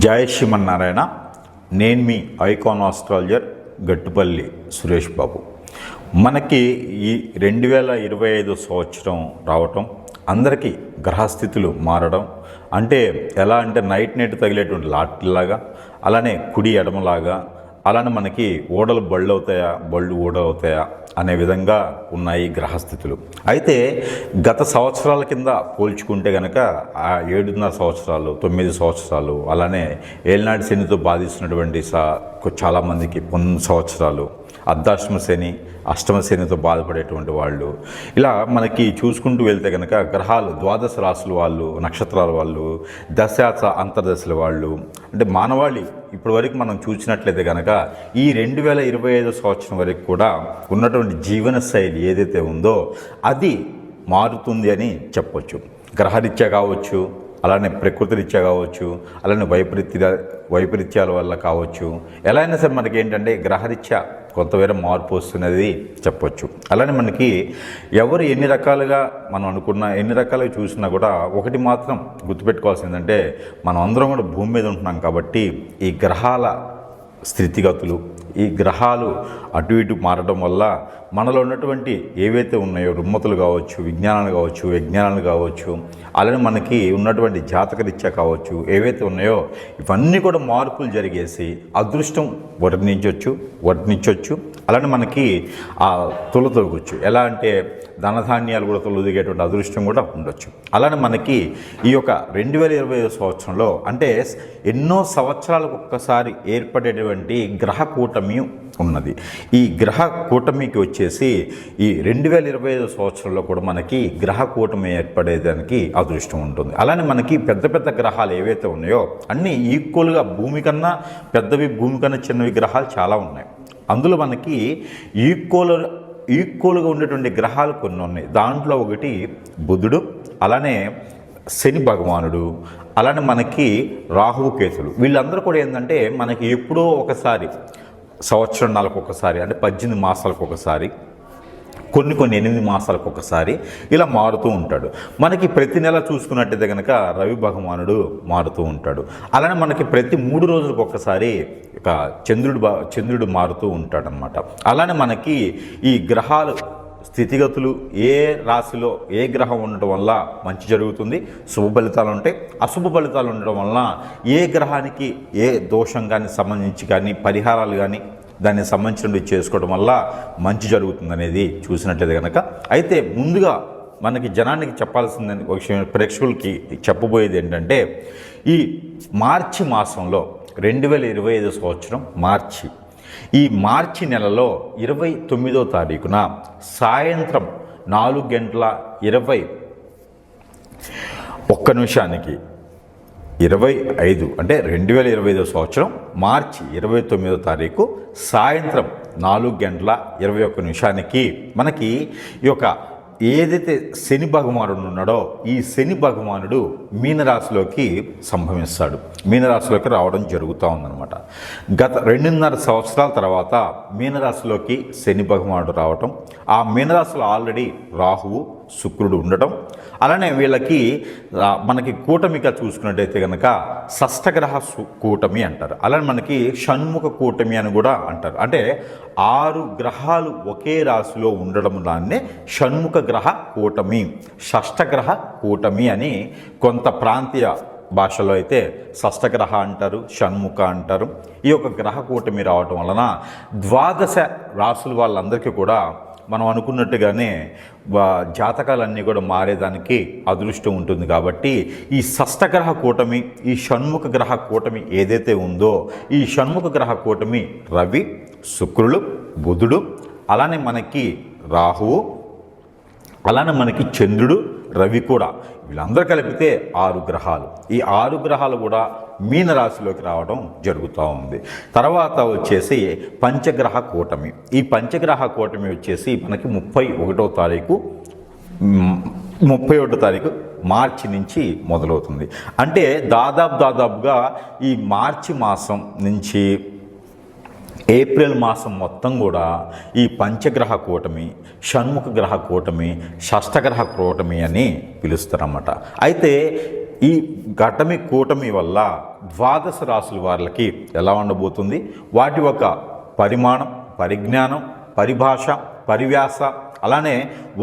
జై శ్రీమన్నారాయణ. నేను మీ icon astrologer Gattupalli Suresh Babu. మనకి ఈ 2025 సంవత్సరం రావటం, అందరికీ గ్రహస్థితులు మారడం అంటే ఎలా అంటే నైట్ తగిలేటువంటి లాటిలాగా, అలానే కుడి ఎడమలాగా, అలానే మనకి ఓడలు బళ్ళు అవుతాయా, బళ్ళు ఓడలు అవుతాయా అనే విధంగా ఉన్నాయి గ్రహస్థితులు. అయితే గత సంవత్సరాల కింద పోల్చుకుంటే కనుక ఆ 7.5 సంవత్సరాలు, 9 సంవత్సరాలు, అలానే ఏలినాటి శనితో బాధిస్తున్నటువంటి చాలామందికి 9 సంవత్సరాలు, అర్ధాష్టమ శని, అష్టమ శనితో బాధపడేటువంటి వాళ్ళు, ఇలా మనకి చూసుకుంటూ వెళ్తే కనుక గ్రహాలు ద్వాదశ రాశుల వాళ్ళు, నక్షత్రాల వాళ్ళు, దశాస అంతర్దశల వాళ్ళు, అంటే మానవాళి ఇప్పటి వరకు మనం చూసినట్లయితే కనుక ఈ 2025 సంవత్సరం వరకు కూడా ఉన్నటువంటి జీవన శైలి ఏదైతే ఉందో అది మారుతుంది అని చెప్పొచ్చు. గ్రహరీత్యా కావచ్చు, అలానే ప్రకృతి రీత్యా కావచ్చు, అలానే వైపరీత్యాల వల్ల కావచ్చు, ఎలా అయినా సరే మనకి ఏంటంటే గ్రహరీత్యా కొంతవేరే మార్పు వస్తున్నది చెప్పొచ్చు. అలానే మనకి ఎవరు ఎన్ని రకాలుగా మనం అనుకున్నా, ఎన్ని రకాలుగా చూసినా కూడా ఒకటి మాత్రం గుర్తుపెట్టుకోవాల్సిందంటే మనం అందరం కూడా భూమి మీద ఉంటున్నాం కాబట్టి ఈ గ్రహాల స్థితిగతులు, ఈ గ్రహాలు అటు ఇటు మారడం వల్ల మనలో ఉన్నటువంటి ఏవైతే ఉన్నాయో రుమ్మతులు కావచ్చు, విజ్ఞానాలు కావచ్చు, విజ్ఞానాలు కావచ్చు, అలానే మనకి ఉన్నటువంటి జాతకరీత్యా కావచ్చు, ఏవైతే ఉన్నాయో ఇవన్నీ కూడా మార్పులు జరిగేసి అదృష్టం వర్ణించవచ్చు. అలానే మనకి ఆ తొలగొచ్చు. ఎలా అంటే ధనధాన్యాలు కూడా తొలగిగేటువంటి అదృష్టం కూడా ఉండొచ్చు. అలానే మనకి ఈ యొక్క 2025 సంవత్సరంలో అంటే ఎన్నో సంవత్సరాలకు ఒక్కసారి ఏర్పడేటువంటి గ్రహ కూటమి ఉన్నది. ఈ గ్రహ కూటమికి వచ్చేసి ఈ 2025 సంవత్సరంలో కూడా మనకి గ్రహ కూటమి ఏర్పడేదానికి అదృష్టం ఉంటుంది. అలానే మనకి పెద్ద పెద్ద గ్రహాలు ఏవైతే ఉన్నాయో అన్నీ ఈక్వల్గా భూమి కన్నా పెద్దవి, భూమి కన్నా చిన్నవి గ్రహాలు చాలా ఉన్నాయి. అందులో మనకి ఈక్వల్గా ఉండేటువంటి గ్రహాలు కొన్ని ఉన్నాయి. దాంట్లో ఒకటి బుధుడు, అలానే శని భగవానుడు, అలానే మనకి రాహువు కేతులు. వీళ్ళందరూ కూడా ఏంటంటే మనకి ఎప్పుడో ఒకసారి సంవత్సరాలకు ఒకసారి, అంటే 18 మాసాలకు ఒకసారి, కొన్ని 8 మాసాలకు ఒకసారి ఇలా మారుతూ ఉంటాడు. మనకి ప్రతి నెల చూసుకున్నట్టయితే కనుక రవి భగవానుడు మారుతూ ఉంటాడు. అలానే మనకి ప్రతి 3 రోజులకు ఒకసారి ఇక చంద్రుడు మారుతూ ఉంటాడనమాట. అలానే మనకి ఈ గ్రహాలు స్థితిగతులు ఏ రాశిలో ఏ గ్రహం ఉండటం వల్ల మంచి జరుగుతుంది, శుభ ఫలితాలు ఉంటాయి, అశుభ ఫలితాలు ఉండడం వలన ఏ గ్రహానికి ఏ దోషం కానీ సంబంధించి కానీ పరిహారాలు కానీ దానికి సంబంధించినవి చేసుకోవడం వల్ల మంచి జరుగుతుంది అనేది చూసినట్లయితే కనుక. అయితే ముందుగా మనకి జనానికి చెప్పాల్సిందని ఒక విషయం, ప్రేక్షకులకి చెప్పబోయేది ఏంటంటే ఈ మార్చి మాసంలో 2025 సంవత్సరం ఈ మార్చి నెలలో 29వ తారీఖున సాయంత్రం 4:21 25 అంటే 2025 సంవత్సరం మార్చి 29వ తారీఖు సాయంత్రం 4:21 మనకి ఈ యొక్క ఏదైతే శని భగవానుడు ఉన్నాడో ఈ శని భగవానుడు మీనరాశిలోకి సంభవిస్తాడు, మీనరాశిలోకి రావడం జరుగుతూ ఉందన్నమాట. గత 2.5 సంవత్సరాల తర్వాత మీనరాశిలోకి శని భగవానుడు రావటం, ఆ మీనరాశిలో ఆల్రెడీ రాహువు శుక్రుడు ఉండటం, అలానే వీళ్ళకి మనకి కూటమిగా చూసుకున్నట్టయితే కనుక షష్టగ్రహ కూటమి అంటారు. అలానే మనకి షణ్ముఖ కూటమి అని కూడా అంటారు. అంటే 6 గ్రహాలు ఒకే రాశిలో ఉండడం దాన్నే షణ్ముఖ గ్రహ కూటమి, షష్టగ్రహ కూటమి అని కొంత ప్రాంతీయ భాషలో అయితే షష్టగ్రహ అంటారు, షణ్ముఖ అంటారు. ఈ యొక్క గ్రహ కూటమి రావటం వలన 12 రాశుల వాళ్ళందరికీ కూడా మనం అనుకున్నట్టుగానే జాతకాలన్నీ కూడా మారేదానికి అదృష్టం ఉంటుంది. కాబట్టి ఈ షష్టగ్రహ కూటమి, ఈ షణ్ముఖ గ్రహ కూటమి ఏదైతే ఉందో ఈ షణ్ముఖ గ్రహ కూటమి రవి, శుక్రుడు, బుధుడు, అలానే మనకి రాహువు, అలానే మనకి చంద్రుడు, రవి కూడా, వీళ్ళందరూ కలిపితే 6 గ్రహాలు. ఈ 6 గ్రహాలు కూడా మీనరాశిలోకి రావడం జరుగుతూ ఉంది. తర్వాత వచ్చేసి పంచగ్రహ కూటమి. ఈ పంచగ్రహ కూటమి వచ్చేసి మనకి 31వ తారీఖు మార్చి నుంచి మొదలవుతుంది. అంటే దాదాపుగా ఈ మార్చి మాసం నుంచి ఏప్రిల్ మాసం మొత్తం కూడా ఈ పంచగ్రహ కూటమి, షణ్ముఖ గ్రహ కూటమి, షష్టగ్రహ కూటమి అని పిలుస్తారన్నమాట. అయితే ఈ ఘటమి కూటమి వల్ల ద్వాదశ రాశుల వాళ్ళకి ఎలా ఉండబోతుంది, వాటి యొక్క పరిమాణం, పరిజ్ఞానం, పరిభాష, పరివ్యాస, అలానే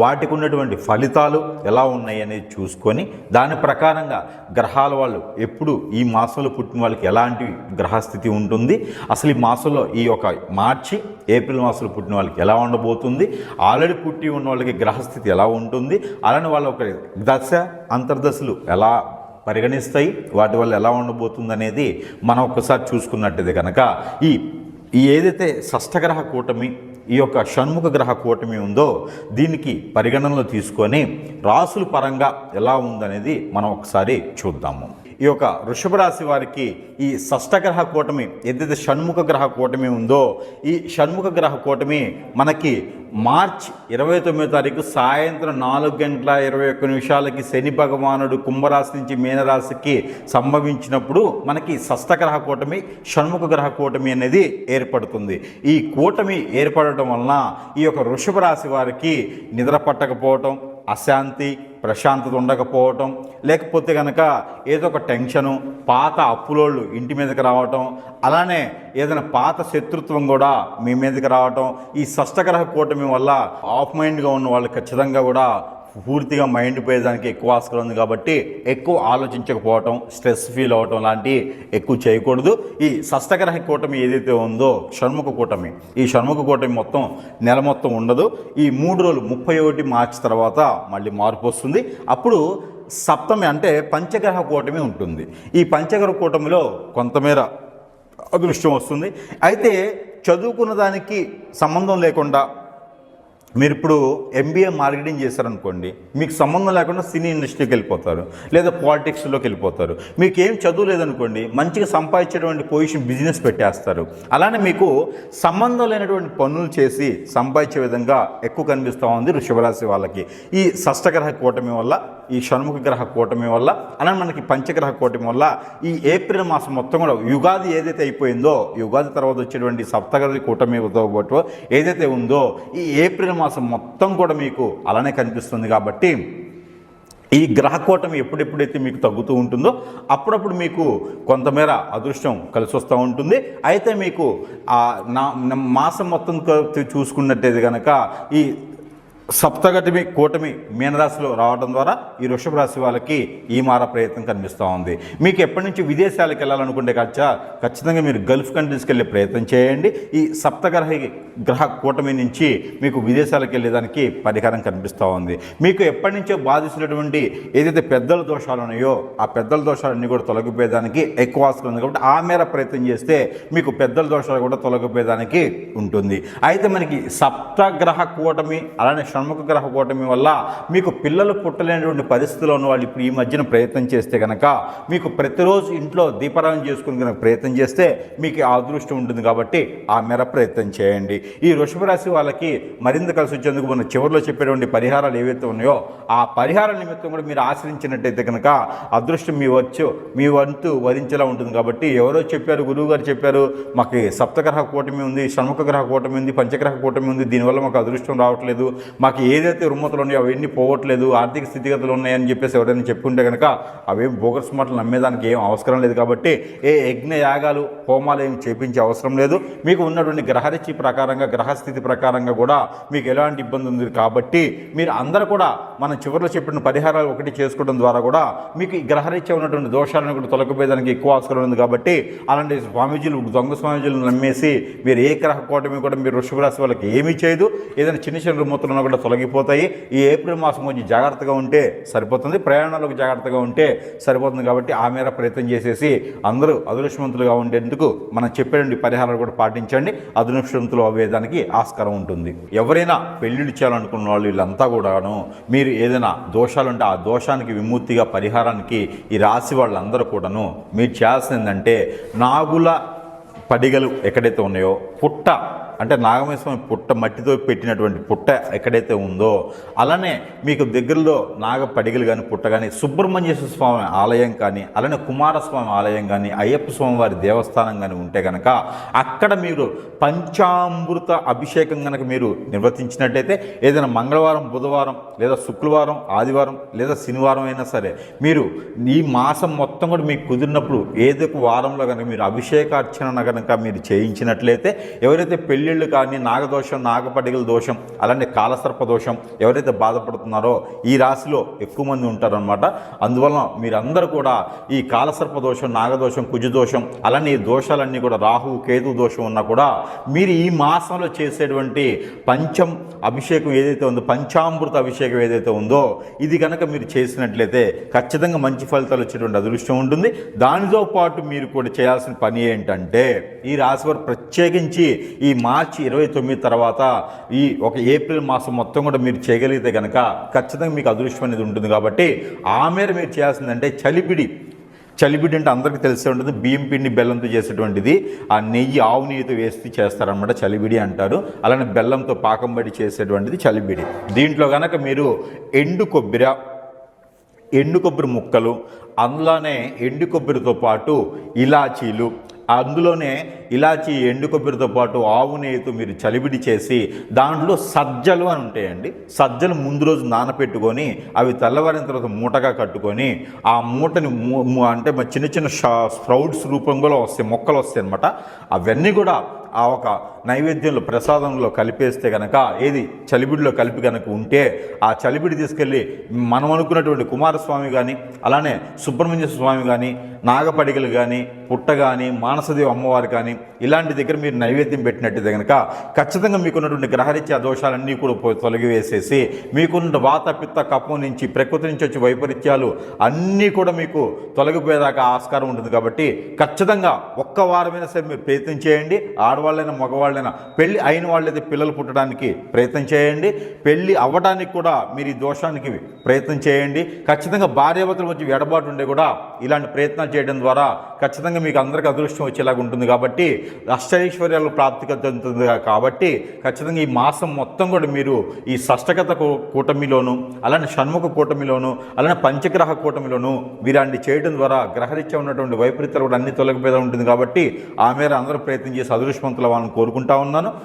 వాటికి ఉన్నటువంటి ఫలితాలు ఎలా ఉన్నాయి అనేది చూసుకొని దాని ప్రకారంగా గ్రహాల వాళ్ళు ఎప్పుడు ఈ మాసంలో పుట్టిన వాళ్ళకి ఎలాంటి గ్రహస్థితి ఉంటుంది, అసలు ఈ మాసంలో ఈ యొక్క మార్చి ఏప్రిల్ మాసంలో పుట్టిన వాళ్ళకి ఎలా ఉండబోతుంది, ఆల్రెడీ పుట్టి ఉన్న వాళ్ళకి గ్రహస్థితి ఎలా ఉంటుంది, అలానే వాళ్ళ ఒక దశ అంతర్దశలు ఎలా పరిగణిస్తాయి, వాటి వల్ల ఎలా ఉండబోతుంది అనేది మనం ఒక్కసారి చూసుకున్నట్టయితే కనుక ఈ ఏదైతే షష్ఠగ్రహ కూటమి, ఈ యొక్క షణ్ముఖ గ్రహ కూటమి ఉందో దీనికి పరిగణనలో తీసుకొని రాసుల పరంగా ఎలా ఉందనేది మనం ఒకసారి చూద్దాము. ఈ యొక్క వృషభ రాశి వారికి ఈ షష్ఠగ్రహ కూటమి ఏదైతే షణ్ముఖ గ్రహ కూటమి ఉందో ఈ షణ్ముఖ గ్రహ కూటమి మనకి మార్చ్ 29వ తారీఖు సాయంత్రం 4:21 శని భగవానుడు కుంభరాశి నుంచి మీనరాశికి సంభవించినప్పుడు మనకి షష్ఠగ్రహ కూటమి, షణ్ముఖ గ్రహ కూటమి అనేది ఏర్పడుతుంది. ఈ కూటమి ఏర్పడటం వలన ఈ యొక్క వృషభ రాశి వారికి నిద్ర పట్టకపోవటం, అశాంతి, ప్రశాంతత ఉండకపోవటం, లేకపోతే కనుక ఏదో ఒక టెన్షను, పాత అప్పులోళ్ళు ఇంటి మీదకి రావటం, అలానే ఏదైనా పాత శత్రుత్వం కూడా మీ మీదకి రావటం, ఈ షష్ఠగ్రహ కూటమి వల్ల ఆఫ్ మైండ్గా ఉన్న వాళ్ళు ఖచ్చితంగా కూడా పూర్తిగా మైండ్ పోయేదానికి ఎక్కువ ఆస్కారం ఉంది. కాబట్టి ఎక్కువ ఆలోచించకపోవటం, స్ట్రెస్ ఫీల్ అవ్వటం లాంటివి ఎక్కువ చేయకూడదు. ఈ షష్ఠగ్రహ కూటమి ఏదైతే ఉందో షణ్ముఖ కూటమి, ఈ షణ్ముఖ కూటమి మొత్తం నెల మొత్తం ఉండదు. ఈ 3 రోజులు 31 మార్చి తర్వాత మళ్ళీ మార్పు వస్తుంది. అప్పుడు సప్తమి అంటే పంచగ్రహ కూటమి ఉంటుంది. ఈ పంచగ్రహ కూటమిలో కొంతమేర అదృష్టం వస్తుంది. అయితే చదువుకున్న దానికి సంబంధం లేకుండా మీరు ఇప్పుడు MBA మార్కెటింగ్ చేశారనుకోండి, మీకు సంబంధం లేకుండా సినీ ఇండస్ట్రీకి వెళ్ళిపోతారు, లేదా పాలిటిక్స్లోకి వెళ్ళిపోతారు. మీకు ఏం చదువు లేదనుకోండి, మంచిగా సంపాదించేటువంటి పొజిషన్ బిజినెస్ పెట్టేస్తారు. అలానే మీకు సంబంధం లేనటువంటి పనులు చేసి సంపాదించే విధంగా ఎక్కువ కనిపిస్తూ ఉంది వృషభరాశి వాళ్ళకి. ఈ షష్ఠగ్రహ కూటమి వల్ల, ఈ షణ్ముఖ గ్రహ కూటమి వల్ల, అలానే మనకి పంచగ్రహ కూటమి వల్ల ఈ ఏప్రిల్ మాసం మొత్తం కూడా యుగాది ఏదైతే అయిపోయిందో, యుగాది తర్వాత వచ్చేటువంటి సప్తగ్రహ కూటమి ఏదైతే ఉందో ఈ ఏప్రిల్ మాసం మొత్తం కూడా మీకు అలానే కనిపిస్తుంది. కాబట్టి ఈ గ్రహ కూటమి ఎప్పుడెప్పుడైతే మీకు తగ్గుతూ ఉంటుందో అప్పుడప్పుడు మీకు కొంతమేర అదృష్టం కలిసి వస్తూ ఉంటుంది. అయితే మీకు మాసం మొత్తం చూసుకున్నట్టయితే కనుక ఈ సప్తగటిమి కూటమి మీనరాశిలో రావడం ద్వారా ఈ వృషభ రాశి వాళ్ళకి ఈ మార ప్రయత్నం కనిపిస్తూ ఉంది. మీకు ఎప్పటి నుంచి విదేశాలకు వెళ్ళాలనుకుంటే ఖచ్చితంగా మీరు గల్ఫ్ కంట్రీస్కి వెళ్ళే ప్రయత్నం చేయండి. ఈ గ్రహ కూటమి నుంచి మీకు విదేశాలకు వెళ్ళేదానికి పరిహారం కనిపిస్తూ ఉంది. మీకు ఎప్పటి నుంచో బాధిస్తున్నటువంటి ఏదైతే పెద్దల దోషాలు ఉన్నాయో ఆ పెద్దల దోషాలన్నీ కూడా తొలగిపోయేదానికి ఎక్కువ ఆస్కారం ఉంది. కాబట్టి ఆ మేర ప్రయత్నం చేస్తే మీకు పెద్దల దోషాలు కూడా తొలగిపోయేదానికి ఉంటుంది. అయితే మనకి సప్తగ్రహ కూటమి అలానే షణ్ముఖ గ్రహ కూటమి వల్ల మీకు పిల్లలు పుట్టలేనటువంటి పరిస్థితుల్లో ఉన్న వాళ్ళు ఇప్పుడు ఈ మధ్యన ప్రయత్నం చేస్తే కనుక మీకు ప్రతిరోజు ఇంట్లో దీపారాధన చేసుకుని కనుక ప్రయత్నం చేస్తే మీకు ఆ అదృష్టం ఉంటుంది. కాబట్టి ఆ మేర ప్రయత్నం చేయండి. ఈ వృషభ రాశి వాళ్ళకి మరింత కలిసి వచ్చేందుకు మన చివరిలో చెప్పేటువంటి పరిహారాలు ఏవైతే ఉన్నాయో ఆ పరిహార నిమిత్తం కూడా మీరు ఆశ్రయించినట్టయితే కనుక అదృష్టం మీ వంతు వరించేలా ఉంటుంది. కాబట్టి ఎవరో చెప్పారు, గురువు గారు చెప్పారు, మాకు సప్తగ్రహ కూటమి ఉంది, షణ్ముఖ గ్రహ కూటమి ఉంది, పంచగ్రహ కూటమి ఉంది, దీనివల్ల మాకు అదృష్టం రావట్లేదు, మాకు ఏదైతే రుమ్మతులు ఉన్నాయో అవన్నీ పోవట్లేదు, ఆర్థిక స్థితిగతులు ఉన్నాయని చెప్పేసి ఎవరైనా చెప్పుకుంటే కనుక అవేం బోగస్ మాటలు నమ్మేదానికి ఏం అవసరం లేదు. కాబట్టి ఏ యజ్ఞ యాగాలు హోమాలు ఏమి చేపించే అవసరం లేదు. మీకు ఉన్నటువంటి గ్రహరీతి ప్రకారంగా, గ్రహస్థితి ప్రకారంగా కూడా మీకు ఎలాంటి ఇబ్బంది ఉంది. కాబట్టి మీరు అందరూ కూడా మనం చివరిలో చెప్పిన పరిహారాలు ఒకటి చేసుకోవడం ద్వారా కూడా మీకు ఈ గ్రహరీత్యా ఉన్నటువంటి దోషాలను కూడా తొలగిపోయేదానికి ఎక్కువ అవసరం ఉంది. కాబట్టి అలాంటి స్వామీజీలు, దొంగ స్వామీజీలు నమ్మేసి మీరు ఏ గ్రహ కూటమి కూడా మీరు వృషభ రాశి వాళ్ళకి ఏమీ చేయదు. ఏదైనా చిన్న చిన్న రుమ్మతులు కూడా తొలగిపోతాయి. ఈ ఏప్రిల్ మాసం కొంచెం జాగ్రత్తగా ఉంటే సరిపోతుంది, ప్రయాణాలకు జాగ్రత్తగా ఉంటే సరిపోతుంది. కాబట్టి ఆ మేర ప్రయత్నం చేసేసి అందరూ అదృష్టవంతులుగా ఉండేందుకు మనం చెప్పేటువంటి పరిహారాలు కూడా పాటించండి. అదృష్టవంతులు అవ్వేదానికి ఆస్కారం ఉంటుంది. ఎవరైనా పెళ్లిళ్ళు చేయాలనుకున్న వాళ్ళు వీళ్ళంతా కూడాను మీరు ఏదైనా దోషాలుంటే ఆ దోషానికి విముక్తిగా పరిహారానికి ఈ రాశి వాళ్ళందరూ కూడాను మీరు చేయాల్సింది ఏంటంటే నాగుల పడిగలు ఎక్కడైతే ఉన్నాయో పుట్ట అంటే నాగమేశ్వరం పుట్ట మట్టితో పెట్టినటువంటి పుట్ట ఎక్కడైతే ఉందో, అలానే మీకు దగ్గరలో నాగపడిగలు కానీ పుట్ట కానీ, సుబ్రహ్మణ్యేశ్వర స్వామి ఆలయం కానీ, అలానే కుమారస్వామి ఆలయం కానీ, అయ్యప్ప స్వామి వారి దేవస్థానం కానీ ఉంటే కనుక అక్కడ మీరు పంచామృత అభిషేకం కనుక మీరు నిర్వర్తించినట్టయితే, ఏదైనా మంగళవారం, బుధవారం లేదా శుక్రవారం, ఆదివారం లేదా శనివారం అయినా సరే, మీరు ఈ మాసం మొత్తం కూడా మీకు కుదిరినప్పుడు ఏదో ఒక వారంలో కనుక మీరు అభిషేకార్చన కనుక మీరు చేయించినట్లయితే, ఎవరైతే పెళ్ళిళ్ళు కానీ, నాగదోషం, నాగపడిగల దోషం, అలానే కాలసర్ప దోషం ఎవరైతే బాధపడుతున్నారో ఈ రాశిలో ఎక్కువ మంది ఉంటారనమాట. అందువలన మీరందరూ కూడా ఈ కాలసర్ప దోషం, నాగదోషం, కుజదోషం, అలానే ఈ దోషాలన్నీ కూడా రాహు కేతు దోషం ఉన్నా కూడా మీరు ఈ మాసంలో చేసేటువంటి అభిషేకం ఏదైతే ఉందో, పంచామృత అభిషేకం ఏదైతే ఉందో, ఇది కనుక మీరు చేసినట్లయితే ఖచ్చితంగా మంచి ఫలితాలు వచ్చేటువంటి అదృష్టం ఉంటుంది. దానితో పాటు మీరు కూడా చేయాల్సిన పని ఏంటంటే, ఈ రాశి వారు ప్రత్యేకించి ఈ మార్చి 29 తర్వాత ఈ ఒక ఏప్రిల్ మాసం మొత్తం కూడా మీరు చేయగలిగితే కనుక ఖచ్చితంగా మీకు అదృష్టం అనేది ఉంటుంది. కాబట్టి ఆ మేర మీరు చేయాల్సిందంటే చలిబిడి అంటే అందరికీ తెలిసే ఉంటుంది, బియ్యం పిండి బెల్లంతో చేసేటువంటిది. ఆ నెయ్యి, ఆవు నెయ్యితో వేసి చేస్తారనమాట, చలిబిడి అంటారు. అలానే బెల్లంతో పాకం బడి చేసేటువంటిది చలిబిడి. దీంట్లో కనుక మీరు ఎండు కొబ్బరి ముక్కలు, అందులోనే ఎండు కొబ్బరితో పాటు ఇలాచీలు, అందులోనే ఇలాచి ఎండు కొబ్బరితో పాటు ఆవు నెయ్యితో మీరు చలిబిడి చేసి, దాంట్లో సజ్జలు అని ఉంటాయండి, సజ్జలు ముందు రోజు నానపెట్టుకొని అవి తెల్లవారిన తర్వాత మూటగా కట్టుకొని, ఆ మూటని అంటే చిన్న చిన్న స్ప్రౌట్స్ రూపంలో వస్తాయి, మొక్కలు వస్తాయి అనమాట. అవన్నీ కూడా ఆ ఒక నైవేద్యంలో, ప్రసాదంలో కలిపేస్తే కనుక, ఏది చలిబిడిలో కలిపి కనుక ఉంటే, ఆ చలిబిడి తీసుకెళ్ళి మనం అనుకున్నటువంటి కుమారస్వామి కానీ, అలానే సుబ్రహ్మణ్య స్వామి కానీ, నాగపడిగలు కానీ, పుట్ట కానీ, మానసదేవి అమ్మవారు కానీ, ఇలాంటి దగ్గర మీరు నైవేద్యం పెట్టినట్టయితే కనుక ఖచ్చితంగా మీకున్నటువంటి గ్రహరీత్యా దోషాలన్నీ కూడా తొలగివేసేసి, మీకున్న వాత, పిత్త, కఫం నుంచి, ప్రకృతి నుంచి వచ్చే వైపరీత్యాలు అన్నీ కూడా మీకు తొలగిపోయేదాకా ఆస్కారం ఉంటుంది. కాబట్టి ఖచ్చితంగా ఒక్క వారమైనా సరే మీరు ప్రయత్నం చేయండి. ఆడవాళ్ళైనా మగవాళ్ళైనా, పెళ్ళి అయిన వాళ్ళైతే పిల్లలు పుట్టడానికి ప్రయత్నం చేయండి, పెళ్ళి అవ్వడానికి కూడా మీరు ఈ దోషానికి ప్రయత్నం చేయండి. ఖచ్చితంగా భార్యాభర్తల మధ్య ఎడబాటు ఉండే కూడా ఇలాంటి ప్రయత్నాలు చేయడం ద్వారా ఖచ్చితంగా మీకు అందరికీ అదృష్టం వచ్చేలాగా ఉంటుంది. కాబట్టి అష్టైశ్వర్యాలు ప్రాప్తిగా చెందుతుంది. కాబట్టి ఖచ్చితంగా ఈ మాసం మొత్తం కూడా మీరు ఈ షష్టగత కూటమిలోను, అలానే షణ్ముఖ కూటమిలోను, అలానే పంచగ్రహ కూటమిలోను వీరాన్ని చేయడం ద్వారా గ్రహరీత్యా ఉన్నటువంటి వైపరీత్యాలు కూడా అన్ని తొలగిపోయేలా ఉంటుంది. కాబట్టి ఆ మేర అందరూ ప్రయత్నం చేసి అదృష్టవంతులు వాళ్ళని కోరుకుంటా ఉన్నాను.